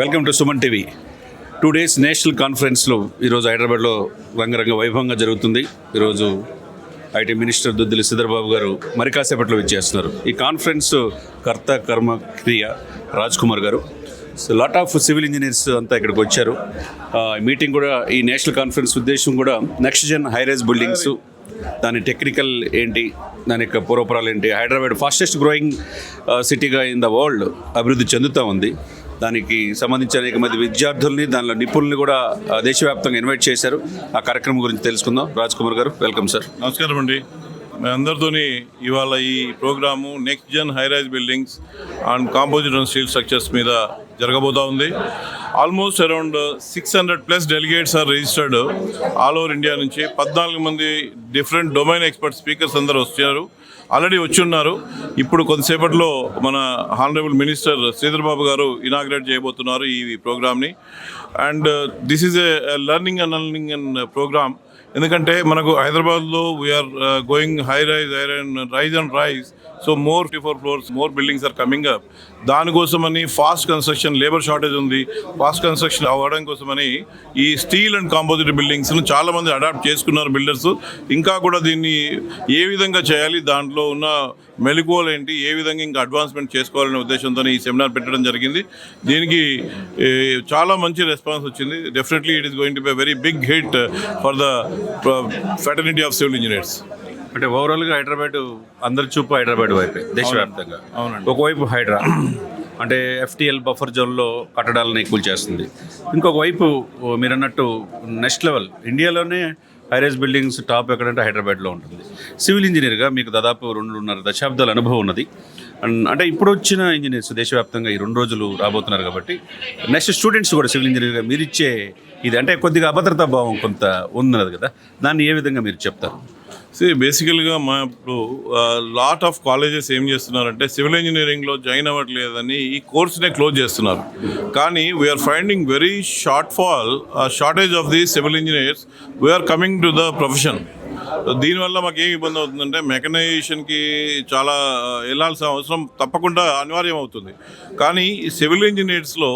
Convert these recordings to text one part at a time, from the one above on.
Welcome to Suman TV. 2 days national కాన్ఫరెన్స్లో ఈరోజు హైదరాబాద్లో రంగరంగ వైభవంగా జరుగుతుంది. ఈరోజు ఐటీ మినిస్టర్ దుద్దిల్లి శ్రీధర్ బాబు గారు మరి కాసేపట్లో విచ్చేస్తున్నారు. ఈ కాన్ఫరెన్స్ కర్త కర్మ క్రియ రాజ్ కుమార్ గారు, so lot of civil engineers అంతా ఇక్కడికి వచ్చారు. మీటింగ్ కూడా ఈ నేషనల్ కాన్ఫరెన్స్ ఉద్దేశం కూడా నెక్స్ట్ జెన్ హైరైజ్ బిల్డింగ్స్, దాని టెక్నికల్ ఏంటి, దాని యొక్క పూర్వపరాలు ఏంటి, హైదరాబాద్ ఫాస్టెస్ట్ గ్రోయింగ్ సిటీగా ఇన్ ద వరల్డ్ అభివృద్ధి చెందుతూ ఉంది. దానికి సంబంధించి అనేక మంది విద్యార్థుల్ని, దానిలో నిపుణుల్ని కూడా దేశవ్యాప్తంగా ఇన్వైట్ చేశారు. ఆ కార్యక్రమం గురించి తెలుసుకుందాం. రాజ్ కుమార్ గారు, వెల్కమ్ సార్. నమస్కారం అండి. మీ అందరితోని ఇవాళ ఈ programme next gen high rise buildings and composite and steel structures మీద జరగబోతూ ఉంది. Almost around 600+ delegates are registered all over India నుంచి. 14 మంది డిఫరెంట్ డొమైన్ ఎక్స్పర్ట్ స్పీకర్స్ అందరూ వచ్చారు, ఆల్రెడీ వచ్చి ఉన్నారు. ఇప్పుడు కొంతసేపట్లో మన హానరబుల్ మినిస్టర్ శ్రీధర్ బాబు గారు ఇనాగ్రేట్ చేయబోతున్నారు ఈ ప్రోగ్రామ్ని. And this is a learning and earning and programme. ఎందుకంటే మనకు హైదరాబాద్లో we are going rise and rise. So more 54 floors, more buildings are coming up. దానికోసమని ఫాస్ట్ కన్స్ట్రక్షన్, లేబర్ షార్టేజ్ ఉంది. ఫాస్ట్ కన్స్ట్రక్షన్ అవ్వడం కోసమని ఈ స్టీల్ అండ్ కాంపోజిట్ బిల్డింగ్స్ను చాలామంది adapt చేసుకున్నారు బిల్డర్స్. ఇంకా కూడా దీన్ని ఏ విధంగా చేయాలి, దాంట్లో ఉన్న మెలకువలు ఏంటి, ఏ విధంగా ఇంకా అడ్వాన్స్మెంట్ చేసుకోవాలనే ఉద్దేశంతో ఈ సెమినార్ పెట్టడం జరిగింది. దీనికి చాలా మంచి రెస్పాన్స్ వచ్చింది. Definitely it is going to be very big hit for the fraternity of civil engineers. అంటే ఓవరాల్గా హైదరాబాద్ అందరి చూపు హైదరాబాద్ వైపే దేశవ్యాప్తంగా. అవునండి. ఒకవైపు హైడ్రా అంటే ఎఫ్టీఎల్ బఫర్ జోన్లో కట్టడాలను కూల్చేస్తుంది. ఇంకొక వైపు మీరు అన్నట్టు నెక్స్ట్ లెవెల్ ఇండియాలోనే హైరైజ్ బిల్డింగ్స్ టాప్ ఎక్కడంటే హైదరాబాద్లో ఉంటుంది. సివిల్ ఇంజనీర్గా మీకు దాదాపు 2.5 దశాబ్దాల అనుభవం ఉన్నది. అంటే ఇప్పుడు వచ్చిన ఇంజనీర్స్ దేశవ్యాప్తంగా ఈ 2 రోజులు రాబోతున్నారు కాబట్టి నెక్స్ట్ స్టూడెంట్స్ కూడా సివిల్ ఇంజనీర్గా మీరు ఇచ్చే ఇది అంటే కొద్దిగా అభద్రతా భావం కొంత ఉన్నది కదా, దాన్ని ఏ విధంగా మీరు చెప్తారు? బేసికల్గా మా ఇప్పుడు లాట్ ఆఫ్ కాలేజెస్ ఏం చేస్తున్నారంటే సివిల్ ఇంజనీరింగ్లో జాయిన్ అవ్వట్లేదని ఈ కోర్స్నే క్లోజ్ చేస్తున్నారు. కానీ we are finding very shortage of the civil engineers we are coming to the profession. దీనివల్ల మాకు ఏం ఇబ్బంది అవుతుందంటే మెకనైజేషన్కి చాలా వెళ్ళాల్సిన అవసరం తప్పకుండా అనివార్యం అవుతుంది. కానీ సివిల్ ఇంజనీర్స్లో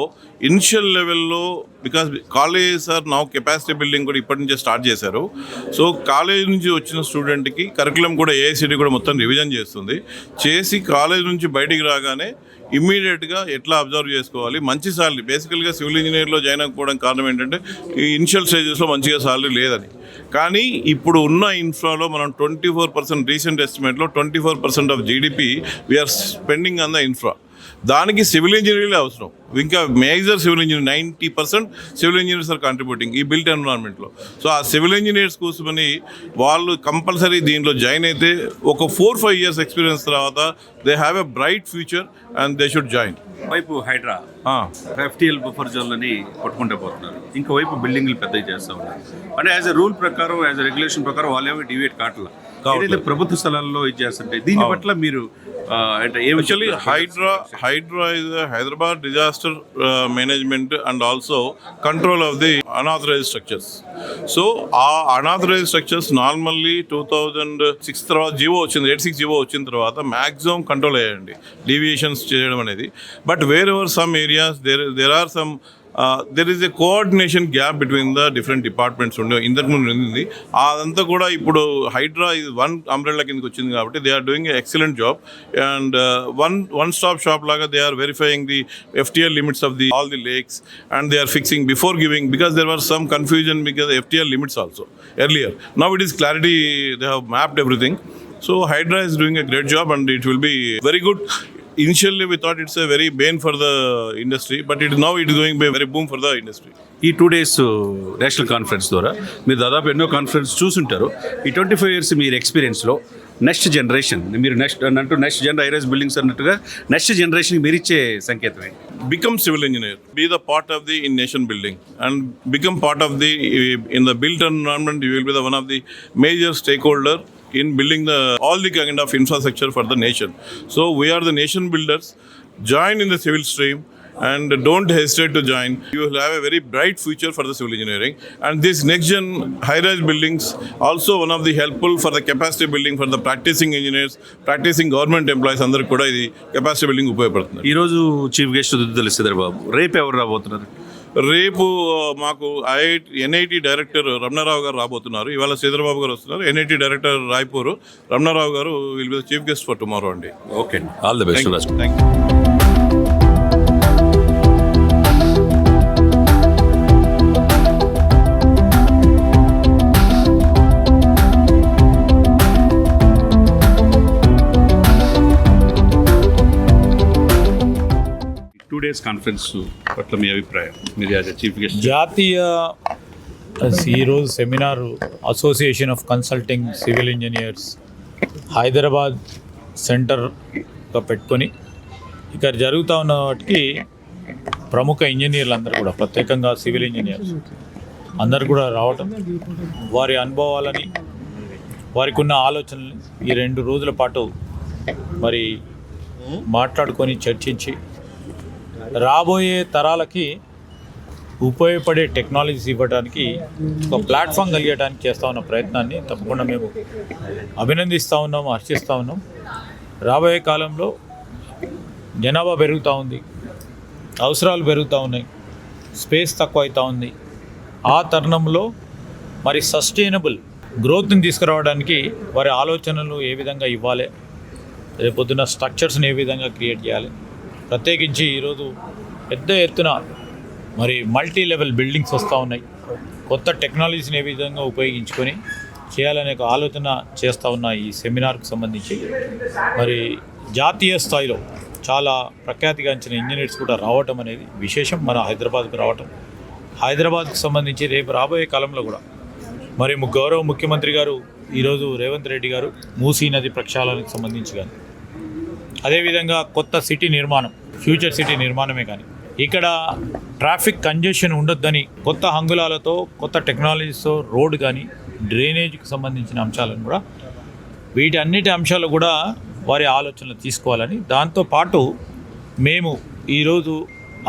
ఇనిషియల్ లెవెల్లో because colleges are now capacity building కూడా ఇప్పటి నుంచే స్టార్ట్ చేశారు. సో కాలేజ్ నుంచి వచ్చిన స్టూడెంట్కి కరికులం కూడా ఏఐసిటీ కూడా మొత్తం రివిజన్ చేసి కాలేజ్ నుంచి బయటికి రాగానే ఇమ్మీడియట్గా ఎట్లా అబ్జర్వ్ చేసుకోవాలి, మంచి సాలరీ. బేసికల్గా సివిల్ ఇంజనీర్లో జాయిన్ అవ్వకపోవడం కారణం ఏంటంటే ఈ ఇనిషియల్ స్టేజెస్లో మంచిగా సాలరీ లేదని. కానీ ఇప్పుడు ఉన్న ఇన్ఫ్రాలో మనం 24% రీసెంట్ ఎస్టిమేట్లో 24% of GDP we are spending on the ఇన్ఫ్రా. దానికి సివిల్ ఇంజనీర్లే అవసరం. ఇంకా major civil engineer 90% civil engineers are contributing ఈ బిల్ట్ ఎన్విరాన్మెంట్లో. సో ఆ సివిల్ ఇంజనీర్స్ కోసమని వాళ్ళు కంపల్సరీ దీంట్లో జాయిన్ అయితే ఒక 4-5 years ఎక్స్పీరియన్స్ తర్వాత they have a bright future and they should join. వైపు హైడ్రా ఎఫ్టీఎల్ బఫర్ జోన్లని కొట్టుకుంటూ పోతున్నారు, ఇంకోవైపు బిల్డింగ్లు పెద్దవి చేస్తూ ఉన్నారు. అంటే యాజ్ ఎ రూల్ ప్రకారం, యాజ్ ఎ రెగ్యులేషన్ ప్రకారం వాళ్ళేమో డివేట్ కావట్లేదు. ప్రభుత్వ స్థలాల్లో ఇది చేస్తుంటే దీని పట్ల మీరు అంటే actually Hydra is Hyderabad disaster management and also control of the unauthorised structures. So ఆ అన్ఆథరైజ్డ్ స్ట్రక్చర్స్ నార్మల్లీ 2006 తర్వాత 86 జీవో వచ్చిన తర్వాత మ్యాక్సిమం కంట్రోల్ అయ్యాయండి డీవియేషన్స్ చేయడం అనేది. But wherever some areas there are some there is a coordination gap between the different departments ఇంతకు ముందు ఉంది. అదంతా కూడా ఇప్పుడు హైడ్రా ఇది వన్ అంబ్రెల్లా కిందకి వచ్చింది కాబట్టి they are doing excellent job. And one stop shop లాగా they are verifying the FTL limits of the all the lakes and they are fixing before giving, because there was some confusion because FTL limits also earlier. Now it is clarity, they have mapped everything. So Hydra is doing a great job and it will be very good. Initially we thought it's a very bane for the industry, but now it is going to be a very boom for the industry. ఈ 2 days national conference ద్వారా మీరు దాదాపు ఎన్నో conference చూసుంటారు. ఈ 25 years మీరు ఎక్స్పీరియన్స్లో next generation, మీరు next Jan high-rise buildings అన్నట్టుగా నెక్స్ట్ జనరేషన్కి మీరు ఇచ్చే సంకేతమే become civil engineer, be the part of the in nation building and become part of the in the built environment. You will be the one of the major stakeholder in building all the kind of infrastructure for the nation. So we are the nation builders. Join in the civil stream. and don't hesitate to join. You will have a very bright future for the civil engineering. And these next gen high-rise buildings also one of the helpful for the capacity building for the practicing engineers, practicing government employees అందరికి కూడా ఇది capacity building ఉపయోగపడుతుంది. ఈరోజు chief guest Duddilla Sridhar Babu, రేపు ఎవరు రాబోతున్నారు? రేపు మాకు ఎన్ఐటి డైరెక్టర్ రమణారావు గారు రాబోతున్నారు. ఇవాళ శ్రీధర్బాబు గారు వస్తున్నారు. NIT director Raipur Ramanarao garu will be the chief guest for tomorrow అండి. Okay, all the best. Thank you. Days conference పట్ల మీ అభిప్రాయం, మీరు యాజ్ చీఫ్ గెస్ట్? జాతీయ ఈరోజు seminar association of consulting civil engineers Hyderabad సెంటర్గా పెట్టుకొని ఇక్కడ జరుగుతూ ఉన్న వాటికి ప్రముఖ ఇంజనీర్లు అందరూ కూడా, ప్రత్యేకంగా సివిల్ ఇంజనీర్స్ అందరు కూడా రావటం, వారి అనుభవాలని, వారికి ఉన్న ఆలోచనలు ఈ 2 రోజుల పాటు మరి మాట్లాడుకొని చర్చించి రాబోయే తరాలకి ఉపయోగపడే టెక్నాలజీస్ ఇవ్వడానికి ఒక ప్లాట్ఫామ్ కలిగడానికి చేస్తూ ఉన్న ప్రయత్నాన్ని తప్పకుండా మేము అభినందిస్తూ ఉన్నాము, హర్షిస్తూ ఉన్నాం. రాబోయే కాలంలో జనాభా పెరుగుతూ ఉంది, అవసరాలు పెరుగుతూ ఉన్నాయి, స్పేస్ తక్కువ అవుతూ ఉంది. ఆ తరుణంలో మరి సస్టైనబుల్ గ్రోత్ని తీసుకురావడానికి వారి ఆలోచనలు ఏ విధంగా ఇవ్వాలి, రేపొద్దున స్ట్రక్చర్స్ని ఏ విధంగా క్రియేట్ చేయాలి, ప్రత్యేకించి ఈరోజు పెద్ద ఎత్తున మరి మల్టీ లెవెల్ బిల్డింగ్స్ వస్తూ ఉన్నాయి, కొత్త టెక్నాలజీని ఏ విధంగా ఉపయోగించుకొని చేయాలనే ఒక ఆలోచన చేస్తూ ఉన్న ఈ సెమినార్కి సంబంధించి మరి జాతీయ స్థాయిలో చాలా ప్రఖ్యాతిగాంచిన ఇంజనీర్స్ కూడా రావటం అనేది విశేషం. మన హైదరాబాద్కు రావటం, హైదరాబాద్కు సంబంధించి రేపు రాబోయే కాలంలో కూడా మరి గౌరవ ముఖ్యమంత్రి గారు ఈరోజు రేవంత్ రెడ్డి గారు మూసీ నది ప్రక్షాళనకు సంబంధించి కానీ, అదేవిధంగా కొత్త సిటీ నిర్మాణం, ఫ్యూచర్ సిటీ నిర్మాణమే కానీ, ఇక్కడ ట్రాఫిక్ కంజెషన్ ఉండొద్దని కొత్త హంగులాలతో, కొత్త టెక్నాలజీస్తో రోడ్ కానీ, డ్రైనేజ్కి సంబంధించిన అంశాలను కూడా, వీటి అన్నిటి అంశాలు కూడా వారి ఆలోచనలు తీసుకోవాలని, దాంతోపాటు మేము ఈరోజు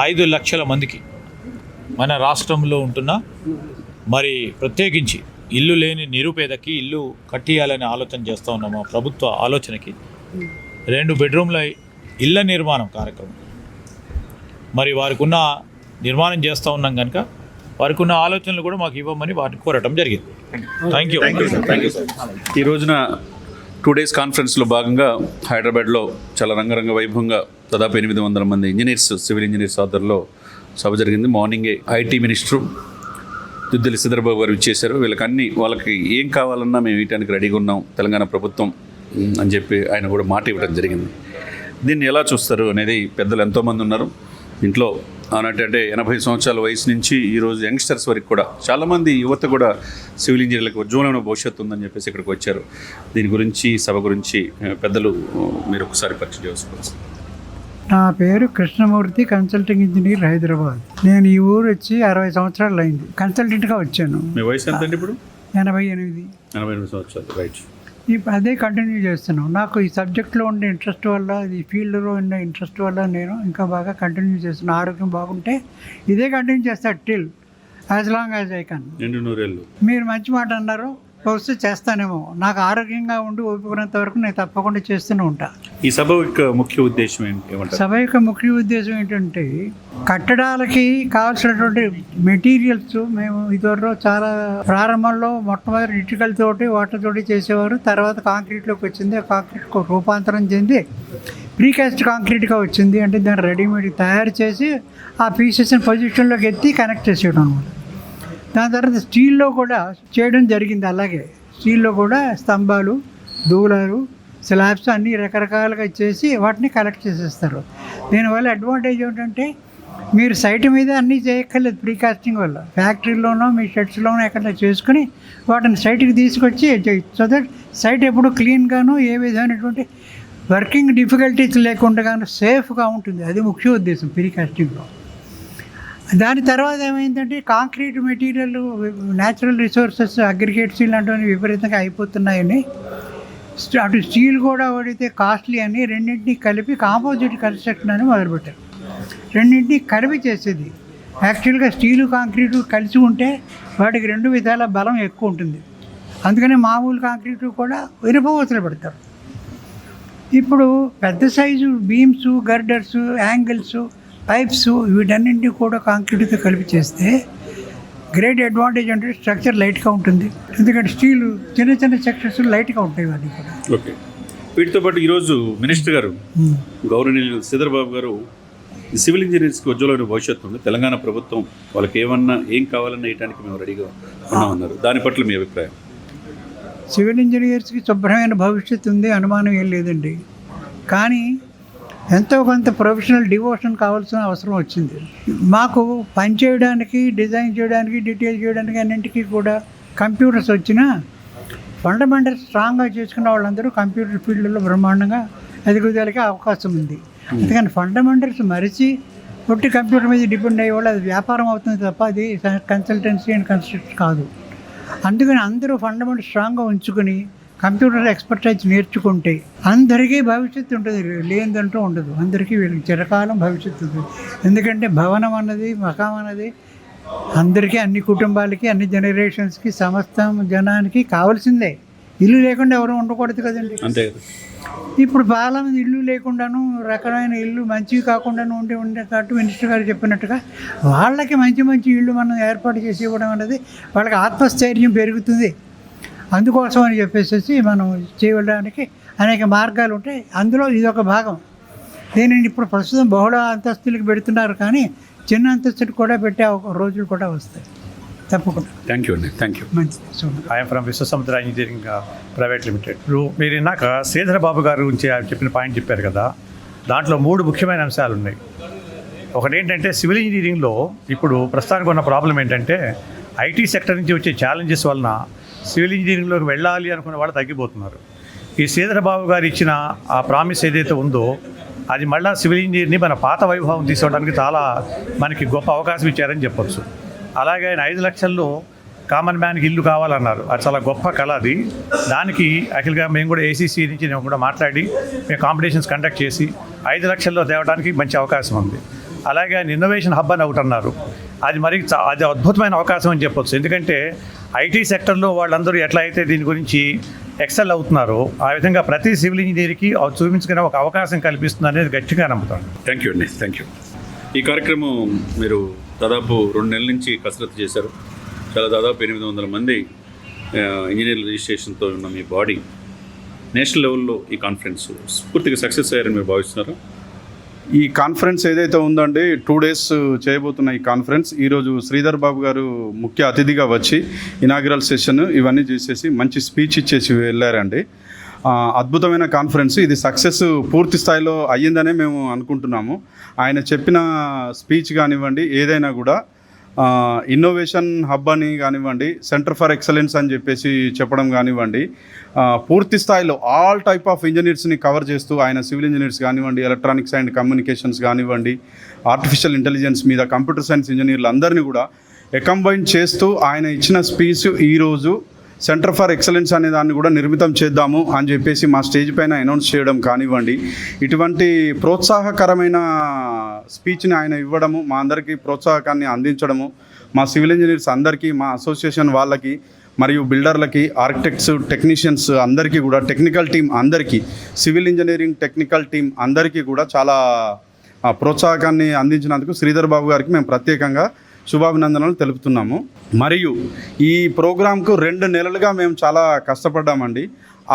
5 లక్షల మందికి మన రాష్ట్రంలో ఉంటున్న మరి ప్రత్యేకించి ఇల్లు లేని నిరుపేదకి ఇల్లు కట్టియాలనే ఆలోచన చేస్తూ ఉన్నాం. మా ప్రభుత్వ ఆలోచనకి 2 బెడ్రూమ్ల ఇళ్ళ నిర్మాణం కార్యక్రమం మరి వారికి ఉన్న నిర్మాణం చేస్తూ ఉన్నాం కనుక వారికి ఉన్న ఆలోచనలు కూడా మాకు ఇవ్వమని వారిని కోరటం జరిగింది. Thank you. ఈ రోజున 2 డేస్ కాన్ఫరెన్స్లో భాగంగా హైదరాబాద్లో చాలా రంగరంగ వైభవంగా దాదాపు 800 మంది ఇంజనీర్స్, సివిల్ ఇంజనీర్స్ ఆధ్వర్యంలో సభ జరిగింది. మార్నింగే ఐటీ మినిస్టరు దుద్దిల శ్రీధర్ బాబు గారు ఇచ్చేశారు. వాళ్ళకి ఏం కావాలన్నా మేము ఇవ్వడానికి రెడీగా ఉన్నాం తెలంగాణ ప్రభుత్వం అని చెప్పి ఆయన కూడా మాట ఇవ్వడం జరిగింది. దీన్ని ఎలా చూస్తారు అనేది పెద్దలు ఎంతోమంది ఉన్నారు ఇంట్లో. ఆనాటి అంటే 80 సంవత్సరాల వయసు నుంచి ఈరోజు యంగ్స్టర్స్ వరకు కూడా చాలామంది యువత కూడా సివిల్ ఇంజనీర్లకు ఉజ్వలమైన భవిష్యత్తు ఉందని చెప్పేసి ఇక్కడికి వచ్చారు. దీని గురించి, సభ గురించి పెద్దలు మీరు ఒకసారి పరిచయం చేసుకోవచ్చు. నా పేరు కృష్ణమూర్తి, కన్సల్టింగ్ ఇంజనీర్, హైదరాబాద్. నేను ఈ ఊరు వచ్చి 60 సంవత్సరాలు అయింది. కన్సల్టెంట్గా వచ్చాను. మీ వయసు ఎంత అండి ఇప్పుడు? 88 సంవత్సరాలు. రైట్. అదే కంటిన్యూ చేస్తున్నాను. నాకు ఈ సబ్జెక్ట్లో ఉండే ఇంట్రెస్ట్ వల్ల, ఈ ఫీల్డ్లో ఉండే ఇంట్రెస్ట్ వల్ల నేను ఇంకా బాగా కంటిన్యూ చేస్తున్నాను. ఆరోగ్యం బాగుంటే ఇదే కంటిన్యూ చేస్తాను till as long as I can. 200 మీరు మంచి మాట అన్నారు, వస్తే చేస్తానేమో. నాకు ఆరోగ్యంగా ఉండి ఓపికనంత వరకు నేను తప్పకుండా చేస్తూనే ఉంటా. ఈ సభ యొక్క ముఖ్య ఉద్దేశం ఏంటి? సభ యొక్క ముఖ్య ఉద్దేశం ఏంటంటే కట్టడాలకి కావాల్సినటువంటి మెటీరియల్స్ మేము ఇదివరకు చాలా ప్రారంభంలో మొట్టమొదటి ఇటుకల తోటి వాటర్ తోటి చేసేవారు. తర్వాత కాంక్రీట్లోకి వచ్చింది. ఆ కాంక్రీట్ రూపాంతరం చెంది ప్రీకాస్ట్ కాంక్రీట్గా వచ్చింది. అంటే దాన్ని రెడీమేడ్ తయారు చేసి ఆ పీసెస్ని పొజిషన్లోకి ఎత్తి కనెక్ట్ చేసేయడం అనమాట. దాని తర్వాత స్టీల్లో కూడా చేయడం జరిగింది. అలాగే స్టీల్లో కూడా స్తంభాలు, దూలాలు, స్లాబ్స్ అన్నీ రకరకాలుగా చేసి వాటిని కలెక్ట్ చేసేస్తారు. దీనివల్ల అడ్వాంటేజ్ ఏంటంటే మీరు సైట్ మీద అన్నీ చేయక్కర్లేదు. ప్రీకాస్టింగ్ వల్ల ఫ్యాక్టరీలోనో మీ షెడ్స్లోనో ఎక్కడ చేసుకుని వాటిని సైట్కి తీసుకొచ్చి చేయొచ్చు. సో దట్ సైట్ ఎప్పుడు క్లీన్గాను, ఏ విధమైనటువంటి వర్కింగ్ డిఫికల్టీస్ లేకుండా సేఫ్గా ఉంటుంది. అది ముఖ్య ఉద్దేశం ప్రీకాస్టింగ్లో. దాని తర్వాత ఏమైందంటే concrete material, natural resources, aggregates ఇలాంటివన్నీ విపరీతంగా అయిపోతున్నాయని అటు స్టీల్ కూడా వాడితే కాస్ట్లీ అని రెండింటినీ కలిపి కాంపోజిట్ కన్స్ట్రక్షన్ అని మొదలుపెట్టారు. రెండింటినీ కలిపి చేసేది. యాక్చువల్గా స్టీలు కాంక్రీటు కలిసి ఉంటే వాటికి రెండు విధాల బలం ఎక్కువ ఉంటుంది. అందుకని మామూలు కాంక్రీటు కూడా ఇనుపవసలు పెడతారు. ఇప్పుడు పెద్ద సైజు బీమ్స్, గర్డర్స్, యాంగిల్స్, పైప్స్ వీటన్నింటినీ కూడా కాంక్రీట్తో కలిపి చేస్తే గ్రేట్ అడ్వాంటేజ్ అంటే స్ట్రక్చర్ లైట్గా ఉంటుంది. ఎందుకంటే స్టీలు చిన్న చిన్న సెక్షన్స్ లైట్గా ఉంటాయి అన్నీ కూడా. ఓకే, వీటితో పాటు ఈరోజు మినిస్టర్ గారు గౌరవనీయులు శ్రీధర్బాబు గారు సివిల్ ఇంజనీర్స్కి ఉజ్వలమైన భవిష్యత్తు ఉంది, తెలంగాణ ప్రభుత్వం వాళ్ళకి ఏం కావాలన్నా వేయడానికి మేము రెడీగా ఉన్నామన్నారు. దాని పట్ల మీ అభిప్రాయం? సివిల్ ఇంజనీర్స్కి శుభ్రమైన భవిష్యత్తు ఉంది, అనుమానం ఏం లేదండి. కానీ ఎంతో కొంత ప్రొఫెషనల్ డివోషన్ కావాల్సిన అవసరం వచ్చింది. మాకు పని చేయడానికి, డిజైన్ చేయడానికి, డీటెయిల్ చేయడానికి అన్నింటికీ కూడా కంప్యూటర్స్ వచ్చినా ఫండమెంటల్స్ స్ట్రాంగ్గా చేసుకున్న వాళ్ళందరూ కంప్యూటర్ ఫీల్డ్లో బ్రహ్మాండంగా ఎదుగుదలకి అవకాశం ఉంది. అందుకని ఫండమెంటల్స్ మరిచి ఒట్టి కంప్యూటర్ మీద డిపెండ్ అయ్యేవాళ్ళు అది వ్యాపారం అవుతుంది తప్ప అది కన్సల్టెన్సీ అండ్ కన్స్ట్రక్షన్ కాదు. అందుకని అందరూ ఫండమెంటల్ స్ట్రాంగ్గా ఉంచుకొని కంప్యూటర్ ఎక్స్పర్టైజ్ నేర్చుకుంటే అందరికీ భవిష్యత్తు ఉంటుంది, లేదంటూ ఉండదు. అందరికీ వీళ్ళకి చిరకాలం భవిష్యత్తు ఉంటుంది. ఎందుకంటే భవనం అన్నది, మకాం అన్నది అందరికీ, అన్ని కుటుంబాలకి, అన్ని జనరేషన్స్కి, సమస్త జనానికి కావాల్సిందే. ఇల్లు లేకుండా ఎవరు ఉండకూడదు కదండి. అంతే. ఇప్పుడు చాలామంది ఇల్లు లేకుండాను, రకమైన ఇల్లు మంచివి కాకుండాను ఉండే కాబట్టి మినిస్టర్ గారు చెప్పినట్టుగా వాళ్ళకి మంచి మంచి ఇల్లు మనం ఏర్పాటు చేసి ఇవ్వడం అనేది వాళ్ళకి ఆత్మస్థైర్యం పెరుగుతుంది. అందుకోసం అని చెప్పేసి మనం చేయడానికి అనేక మార్గాలు ఉంటాయి. అందులో ఇదొక భాగం. దీనిని ఇప్పుడు ప్రస్తుతం బహుళ అంతస్తులకు పెడుతున్నారు, కానీ చిన్న అంతస్తులు కూడా పెట్టే రోజులు కూడా వస్తాయి తప్పకుండా. థ్యాంక్ యూ అండి. Thank you. మంచిది. I'm from Vishwasamudra engineering private limited. మీరు ఇందాక శ్రీధరబాబు గారు గురించి చెప్పిన పాయింట్ చెప్పారు కదా, దాంట్లో 3 ముఖ్యమైన అంశాలు ఉన్నాయి. ఒకటి ఏంటంటే సివిల్ ఇంజనీరింగ్లో ఇప్పుడు ప్రస్తుతానికి ఉన్న ప్రాబ్లం ఏంటంటే ఐటీ సెక్టర్ నుంచి వచ్చే ఛాలెంజెస్ వలన సివిల్ ఇంజనీరింగ్లోకి వెళ్ళాలి అనుకున్న వాళ్ళు తగ్గిపోతున్నారు. ఈ శ్రీధరబాబు గారు ఇచ్చిన ఆ ప్రామిస్ ఏదైతే ఉందో అది మళ్ళీ సివిల్ ఇంజనీర్ని మన పాత వైభవం తీసుకోవడానికి చాలా మనకి గొప్ప అవకాశం ఇచ్చారని చెప్పొచ్చు. అలాగే ఆయన 5 లక్షల్లో కామన్ మ్యాన్కి ఇల్లు కావాలన్నారు. అది చాలా గొప్ప కళ. అది దానికి యాక్చువల్గా మేము కూడా ఏసీసీ నుంచి నేను కూడా మాట్లాడి మేము కాంపిటీషన్స్ కండక్ట్ చేసి 5 లక్షల్లో తేవడానికి మంచి అవకాశం ఉంది. అలాగే ఆయన ఇన్నోవేషన్ హబ్ అని ఒకటి అన్నారు. అది అది అద్భుతమైన అవకాశం అని చెప్పొచ్చు. ఎందుకంటే ఐటీ సెక్టర్లో వాళ్ళందరూ ఎట్లా అయితే దీని గురించి ఎక్సెల్ అవుతున్నారో ఆ విధంగా ప్రతి సివిల్ ఇంజనీర్కి చూపించుకునే ఒక అవకాశం కల్పిస్తుంది అనేది గట్టిగా నమ్ముతాను. థ్యాంక్ యూ అండి. Thank you. ఈ కార్యక్రమం మీరు దాదాపు 2 నెలల నుంచి కసరత్తు చేశారు. దాదాపు 800 మంది ఇంజనీర్ల రిజిస్ట్రేషన్తో ఉన్న మీ బాడీ నేషనల్ లెవెల్లో ఈ కాన్ఫరెన్స్ పూర్తిగా సక్సెస్ అయ్యారని మీరు భావిస్తున్నారు? ఈ కాన్ఫరెన్స్ ఏదైతే ఉందండి 2 డేస్ చేయబోతున్న ఈ కాన్ఫరెన్స్ ఈరోజు శ్రీధర్ బాబు గారు ముఖ్య అతిథిగా వచ్చి ఇనాగ్రల్ సెషన్ ఇవన్నీ చేసేసి మంచి స్పీచ్ ఇచ్చేసి వెళ్ళారండి. అద్భుతమైన కాన్ఫరెన్స్. ఇది సక్సెస్ పూర్తి స్థాయిలో అయ్యిందనే మేము అనుకుంటున్నాము. ఆయన చెప్పిన స్పీచ్ కానివ్వండి, ఏదైనా కూడా ఇన్నోవేషన్ హబ్ అని కానివ్వండి, సెంటర్ ఫర్ ఎక్సలెన్స్ అని చెప్పేసి చెప్పడం కానివ్వండి, పూర్తి స్థాయిలో ఆల్ టైప్ ఆఫ్ ఇంజనీర్స్ని కవర్ చేస్తూ ఆయన సివిల్ ఇంజనీర్స్ కానివ్వండి, ఎలక్ట్రానిక్స్ అండ్ కమ్యూనికేషన్స్ కానివ్వండి, ఆర్టిఫిషియల్ ఇంటెలిజెన్స్ మీద, కంప్యూటర్ సైన్స్ ఇంజనీర్లు అందరినీ కూడా కంబైన్ చేస్తూ ఆయన ఇచ్చిన స్పీచ్ ఈరోజు సెంటర్ ఫర్ ఎక్సలెన్స్ అనే దాన్ని కూడా నిర్మితం చేద్దాము అని చెప్పేసి మా స్టేజ్ పైన అనౌన్స్ చేయడం కానివ్వండి, ఇటువంటి ప్రోత్సాహకరమైన స్పీచ్ని ఆయన ఇవ్వడము, మా అందరికీ ప్రోత్సాహకాన్ని అందించడము, మా సివిల్ ఇంజనీర్స్ అందరికీ, మా అసోసియేషన్ వాళ్ళకి మరియు బిల్డర్లకి, ఆర్కిటెక్ట్స్, టెక్నీషియన్స్ అందరికీ కూడా, టెక్నికల్ టీం అందరికీ, సివిల్ ఇంజనీరింగ్ టెక్నికల్ టీం అందరికీ కూడా చాలా ప్రోత్సాహకాన్ని అందించినందుకు శ్రీధర్ బాబు గారికి మేము ప్రత్యేకంగా శుభాభినందనలు తెలుపుతున్నాము. మరియు ఈ ప్రోగ్రాంకు 2 నెలలుగా మేము చాలా కష్టపడ్డామండి.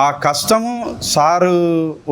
ఆ కష్టము సారు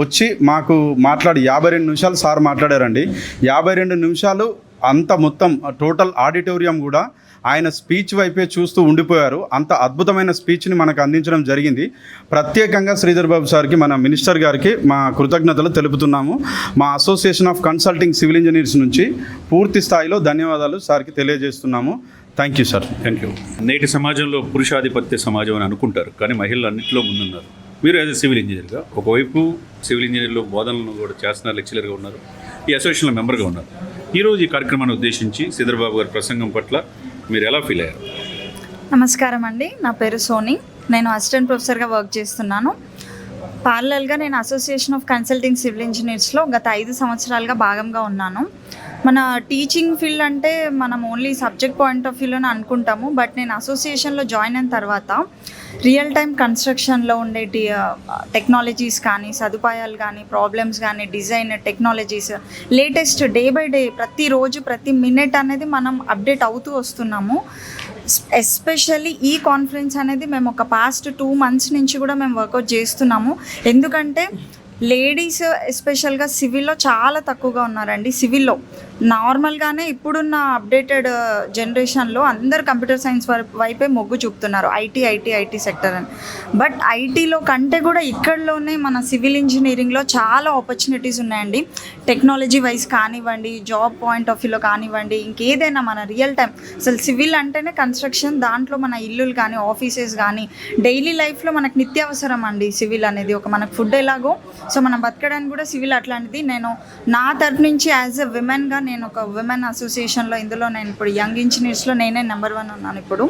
వచ్చి మాకు మాట్లాడి 52 నిమిషాలు సార్ మాట్లాడారండి. 52 నిమిషాలు అంత మొత్తం టోటల్ ఆడిటోరియం కూడా ఆయన స్పీచ్ వైపే చూస్తూ ఉండిపోయారు. అంత అద్భుతమైన స్పీచ్ని మనకు అందించడం జరిగింది. ప్రత్యేకంగా శ్రీధర్ బాబు సార్కి, మన మినిస్టర్ గారికి మా కృతజ్ఞతలు తెలుపుతున్నాము. మా association of consulting civil engineers నుంచి పూర్తి స్థాయిలో ధన్యవాదాలు సార్కి తెలియజేస్తున్నాము. Thank you sir. Thank you. నేటి సమాజంలో పురుషాధిపత్య సమాజం అని అనుకుంటారు, కానీ మహిళలు అన్నింటిలో ముందున్నారు. మీరు యాజ్ ఎ సివిల్ ఇంజనీర్గా ఒకవైపు సివిల్ ఇంజనీర్లు బోధనలను కూడా చేస్తున్నారు, లెక్చరర్గా ఉన్నారు, ఈ అసోసియేషన్లో మెంబర్గా ఉన్నారు. ఈరోజు ఈ కార్యక్రమాన్ని ఉద్దేశించి శ్రీధర్ బాబు గారి ప్రసంగం పట్ల మీరు ఎలా ఫీల్ అయ్యారు? నమస్కారం అండి, నా పేరు సోని. నేను అసిస్టెంట్ ప్రొఫెసర్గా వర్క్ చేస్తున్నాను. ప్యారలల్గా నేను అసోసియేషన్ ఆఫ్ కన్సల్టింగ్ సివిల్ ఇంజనీర్స్లో గత 5 సంవత్సరాలుగా భాగంగా ఉన్నాను. మన టీచింగ్ ఫీల్డ్ అంటే మనం ఓన్లీ సబ్జెక్ట్ పాయింట్ ఆఫ్ వ్యూలోనే అనుకుంటాము. బట్ నేను అసోసియేషన్లో జాయిన్ అయిన తర్వాత రియల్ టైం కన్స్ట్రక్షన్లో ఉండేటి టెక్నాలజీస్ కానీ, సదుపాయాలు కానీ, ప్రాబ్లమ్స్ కానీ, design technologies latest day by day ప్రతిరోజు ప్రతి మినిట్ అనేది మనం అప్డేట్ అవుతూ వస్తున్నాము. ఎస్పెషల్లీ ఈ కాన్ఫరెన్స్ అనేది మేము ఒక పాస్ట్ 2 months నుంచి కూడా మేము వర్కౌట్ చేస్తున్నాము. ఎందుకంటే లేడీస్ ఎస్పెషల్గా సివిల్లో చాలా తక్కువగా ఉన్నారండి. సివిల్లో నార్మల్గానే ఇప్పుడున్న అప్డేటెడ్ జనరేషన్లో అందరు కంప్యూటర్ సైన్స్ వైపే మొగ్గు చూపుతున్నారు, ఐటీ సెక్టర్ అని. బట్ ఐటీలో కంటే కూడా ఇక్కడలోనే మన సివిల్ ఇంజనీరింగ్లో చాలా ఆపర్చునిటీస్ ఉన్నాయండి. టెక్నాలజీ వైజ్ కానివ్వండి, జాబ్ పాయింట్ ఆఫ్ వ్యూలో కానివ్వండి, ఇంకేదైనా మన రియల్ టైం అసలు సివిల్ అంటేనే కన్స్ట్రక్షన్, దాంట్లో మన ఇల్లులు కానీ, ఆఫీసెస్ కానీ, డైలీ లైఫ్లో మనకు నిత్యావసరం అండి సివిల్ అనేది. ఒక మనకు ఫుడ్ ఎలాగో సో మనం బతకడానికి కూడా సివిల్ అట్లాంటిది. నేను నా తరపు నుంచి యాజ్ ఎ విమెన్గా నేను ఒక విమెన్ అసోసియేషన్లో ఇందులో నేను ఇప్పుడు యంగ్ ఇంజనీర్స్లో నేనే నెంబర్ 1 ఉన్నాను ఇప్పుడు.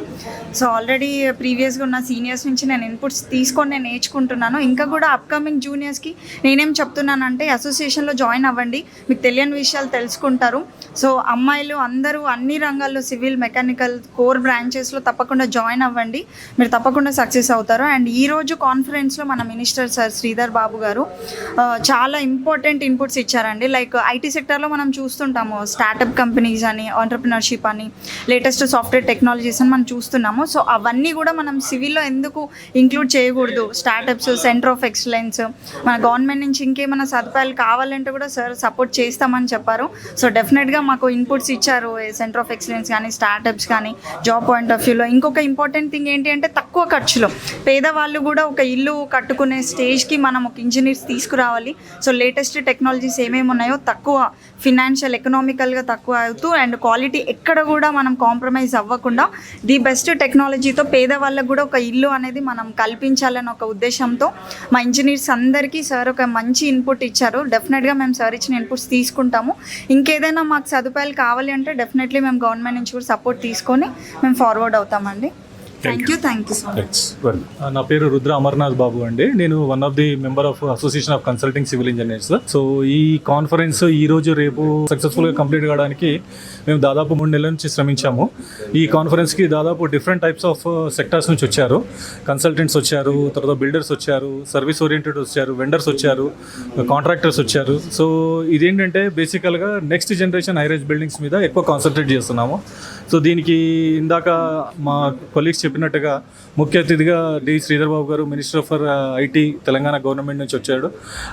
సో ఆల్రెడీ ప్రీవియస్గా ఉన్న సీనియర్స్ నుంచి నేను ఇన్పుట్స్ తీసుకొని నేను నేర్చుకుంటున్నాను. ఇంకా కూడా అప్కమింగ్ జూనియర్స్కి నేనేం చెప్తున్నానంటే అసోసియేషన్లో జాయిన్ అవ్వండి, మీకు తెలియని విషయాలు తెలుసుకుంటారు. సో అమ్మాయిలు అందరూ అన్ని రంగాల్లో సివిల్, మెకానికల్, కోర్ బ్రాంచెస్లో తప్పకుండా జాయిన్ అవ్వండి, మీరు తప్పకుండా సక్సెస్ అవుతారు. అండ్ ఈరోజు కాన్ఫరెన్స్లో మన మినిస్టర్ సార్ శ్రీధర్ బాబు గారు చాలా ఇంపార్టెంట్ ఇన్పుట్స్ ఇచ్చారండి. లైక్ ఐటీ సెక్టర్లో మనం చూస్తుంటాము స్టార్టప్ కంపెనీస్ అని, ఆంటర్ప్రినర్షిప్ అని, లేటెస్ట్ సాఫ్ట్వేర్ టెక్నాలజీస్ అని మనం చూస్తున్నాము. సో అవన్నీ కూడా మనం సివిల్లో ఎందుకు ఇంక్లూడ్ చేయకూడదు? స్టార్టప్స్, సెంటర్ ఆఫ్ ఎక్సలెన్స్, మన గవర్నమెంట్ నుంచి ఇంకేమైనా సదుపాయాలు కావాలంటే కూడా సార్ సపోర్ట్ చేస్తామని చెప్పారు. సో డెఫినెట్గా మాకు ఇన్పుట్స్ ఇచ్చారు, సెంటర్ ఆఫ్ ఎక్సలెన్స్ కానీ, స్టార్టప్స్ కానీ, జాబ్ పాయింట్ ఆఫ్ వ్యూలో. ఇంకొక ఇంపార్టెంట్ థింగ్ ఏంటి అంటే తక్కువ ఖర్చులో పేదవాళ్ళు కూడా ఒక ఇల్లు కట్టుకునే స్టేజ్కి మనం ఒక ఇంజనీర్స్ తీసుకురావాలి. సో లేటెస్ట్ టెక్నాలజీస్ ఏమేమి ఉన్నాయో తక్కువ ఫినాన్షియల్, ఎకనామికల్గా తక్కువ అవుతూ అండ్ క్వాలిటీ ఎక్కడ కూడా మనం కాంప్రమైజ్ అవ్వకుండా ది బెస్ట్ టెక్నాలజీతో పేదవాళ్ళకు కూడా ఒక ఇల్లు అనేది మనం కల్పించాలని ఒక ఉద్దేశంతో మా ఇంజనీర్స్ అందరికీ సార్ ఒక మంచి ఇన్పుట్ ఇచ్చారు. డెఫినెట్గా మేము సార్ ఇచ్చిన ఇన్పుట్స్ తీసుకుంటాము. ఇంకేదైనా మాకు సదుపాయాలు కావాలి అంటే డెఫినెట్లీ మేము గవర్నమెంట్ నుంచి కూడా సపోర్ట్ తీసుకొని మేము ఫార్వర్డ్ అవుతామండి. Thank you so much. నా పేరు రుద్ర అమర్నాథ్ బాబు అండి. నేను one of the member of association of consulting civil engineers. So ఈ కాన్ఫరెన్స్ ఈ రోజు రేపు సక్సెస్ఫుల్గా కంప్లీట్ కావడానికి మేము దాదాపు 3 నెలల నుంచి శ్రమించాము. ఈ కాన్ఫరెన్స్కి దాదాపు డిఫరెంట్ టైప్స్ ఆఫ్ సెక్టార్స్ నుంచి వచ్చారు. కన్సల్టెంట్స్ వచ్చారు, తర్వాత బిల్డర్స్ వచ్చారు, సర్వీస్ ఓరియంటెడ్ వచ్చారు, వెండర్స్ వచ్చారు, కాంట్రాక్టర్స్ వచ్చారు. సో ఇదేంటంటే బేసికల్గా నెక్స్ట్ జనరేషన్ హైరైజ్ బిల్డింగ్స్ మీద ఎక్కువ కాన్సన్ట్రేట్ చేస్తున్నాము. సో దీనికి ఇందాక మా కొలీగ్స్ చెప్పినట్టుగా ముఖ్య అతిథిగా డి శ్రీధర్ బాబు గారు, minister for IT, Telangana government నుంచి వచ్చాడు.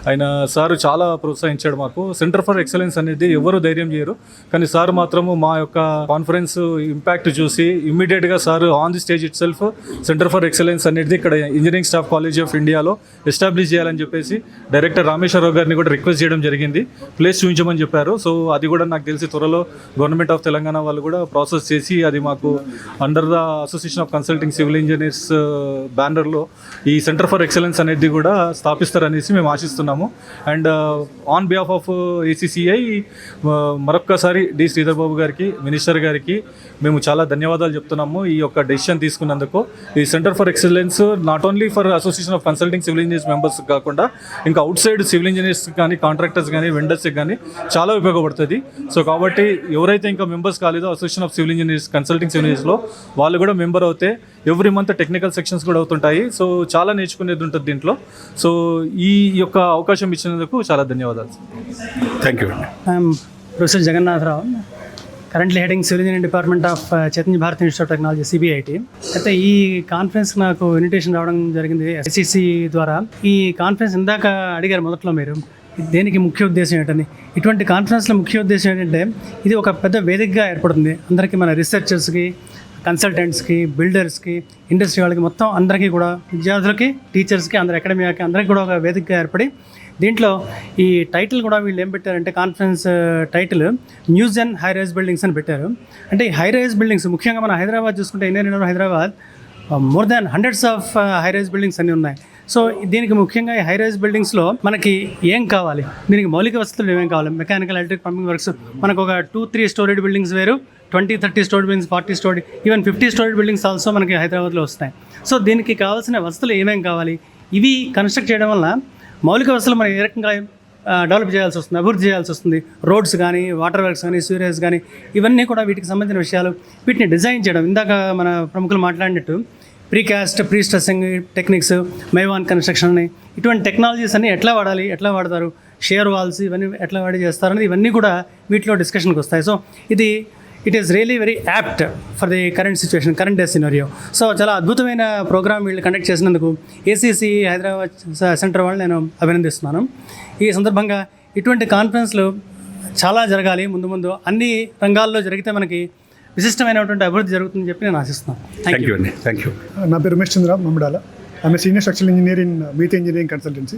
ఆయన సార్ చాలా ప్రోత్సహించాడు మాకు. సెంటర్ ఫర్ ఎక్సలెన్స్ అనేది ఎవరు ధైర్యం చేయరు, కానీ సార్ మాత్రము మా యొక్క కాన్ఫరెన్స్ ఇంపాక్ట్ చూసి ఇమ్మీడియట్గా sir on the stage it self centre for excellence అనేది ఇక్కడ ఇంజనీరింగ్ స్టాఫ్ కాలేజ్ ఆఫ్ ఇండియాలో ఎస్టాబ్లిష్ చేయాలని చెప్పేసి డైరెక్టర్ రామేశ్వరరావు గారిని కూడా రిక్వెస్ట్ చేయడం జరిగింది. ప్లేస్ చూపించమని చెప్పారు. సో అది కూడా నాకు తెలిసి త్వరలో గవర్నమెంట్ ఆఫ్ తెలంగాణ వాళ్ళు కూడా ప్రాసెస్ చేసి అది మాకు under the association of consulting civil engineers బ్యానర్లో ఈ సెంటర్ ఫర్ ఎక్సలెన్స్ అనేది కూడా స్థాపిస్తారనేసి మేము ఆశిస్తున్నాము. అండ్ ఆన్ బిహాఫ్ ఆఫ్ ఏసీసీఐ మరొక్కసారి డి శ్రీధర్ బాబు గారికి, మినిస్టర్ గారికి మేము చాలా ధన్యవాదాలు చెప్తున్నాము ఈ యొక్క డెసిషన్ తీసుకున్నందుకు. ఈ centre for excellence not only for association of consulting civil engineers members కాకుండా ఇంకా అవుట్ సైడ్ సివిల్ ఇంజనీర్స్ కానీ, కాంట్రాక్టర్స్ కానీ, వెండర్స్కి కానీ చాలా ఉపయోగపడుతుంది. సో కాబట్టి ఎవరైతే ఇంకా మెంబర్స్ కాలేదో association of civil engineers, consulting civil ఇంజనీర్స్లో వాళ్ళు కూడా మెంబర్ అవుతే ఎవ్రీ మంత్ టెక్నికల్ సెక్షన్స్ కూడా అవుతుంటాయి. సో చాలా నేర్చుకునేది ఉంటుంది దీంట్లో. సో ఈ యొక్క అవకాశం ఇచ్చినందుకు చాలా ధన్యవాదాలు. Thank you. I'm professor Jagannatha Rao, currently heading civil engineering department of Chaitanya Bharat institute of technology, CBIT. అయితే ఈ కాన్ఫరెన్స్ నాకు ఇన్విటేషన్ రావడం జరిగింది ఎస్సిసి ద్వారా. ఈ కాన్ఫరెన్స్ ఇందాక అడిగారు మొదట్లో మీరు దేనికి ముఖ్య ఉద్దేశం ఏంటని. ఇటువంటి కాన్ఫరెన్స్లో ముఖ్య ఉద్దేశం ఏంటంటే ఇది ఒక పెద్ద వేదికగా ఏర్పడుతుంది అందరికీ, మన రీసెర్చర్స్కి, కన్సల్టెంట్స్కి, బిల్డర్స్కి, ఇండస్ట్రీ వాళ్ళకి, మొత్తం అందరికీ కూడా, విద్యార్థులకి, టీచర్స్కి, అందరు అకాడమీకి అందరికీ కూడా ఒక వేదికగా ఏర్పడి దీంట్లో ఈ టైటిల్ కూడా వీళ్ళు ఏం పెట్టారంటే conference title news and high rise buildings అని పెట్టారు. అంటే ఈ హై రైజ్ బిల్డింగ్స్ ముఖ్యంగా మన హైదరాబాద్ చూసుకుంటే Indian Hyderabad more than hundreds of high rise buildings అన్నీ ఉన్నాయి. సో దీనికి ముఖ్యంగా ఈ హై రైజ్ బిల్డింగ్స్లో మనకి ఏం కావాలి, దీనికి మౌలిక వసతులు ఏమేం కావాలి, మెకానికల్, ఎలక్ట్రిక్, ప్లంబింగ్ వర్క్స్. మనకు ఒక 2-3 స్టోరీడ్ బిల్డింగ్స్ వేరు, 20-30 story buildings, 40 story, even 50 story buildings also మనకి హైదరాబాద్లో వస్తాయి. సో దీనికి కావాల్సిన వసతులు ఏమేం కావాలి, ఇవి కన్స్ట్రక్ట్ చేయడం వల్ల మౌలిక వసతులు మనం ఏ రకంగా డెవలప్ చేయాల్సి వస్తుంది, అభివృద్ధి చేయాల్సి వస్తుంది. రోడ్స్ కానీ, వాటర్ వర్క్స్ కానీ, సీవరేజ్ కానీ, ఇవన్నీ కూడా వీటికి సంబంధించిన విషయాలు. వీటిని డిజైన్ చేయడం, ఇందాక మన ప్రముఖులు మాట్లాడినట్టు precast, pre stressing techniques, Mivan construction అని, ఇటువంటి టెక్నాలజీస్ అన్ని ఎట్లా వాడాలి, ఎట్లా వాడతారు, షేర్ వాల్స్ ఇవన్నీ ఎట్లా వాడి చేస్తారనేది ఇవన్నీ కూడా వీటిలో డిస్కషన్కి వస్తాయి. So it is really very apt for the current situation, current day scenario. So చాలా అద్భుతమైన ప్రోగ్రామ్ వీళ్ళు కండక్ట్ చేసినందుకు ఏసీసీ హైదరాబాద్ సెంటర్ వాళ్ళని నేను అభినందిస్తున్నాను. ఈ సందర్భంగా ఇటువంటి కాన్ఫరెన్స్లు చాలా జరగాలి ముందు ముందు, అన్ని రంగాల్లో జరిగితే మనకి విశిష్టమైనటువంటి అభివృద్ధి జరుగుతుందని చెప్పి నేను ఆశిస్తున్నాను. థ్యాంక్ యూ అండి. Thank you. నా పేరు Ramesh Chandra Mammadala. I'm senior structural engineer in Meethe engineering consultancy.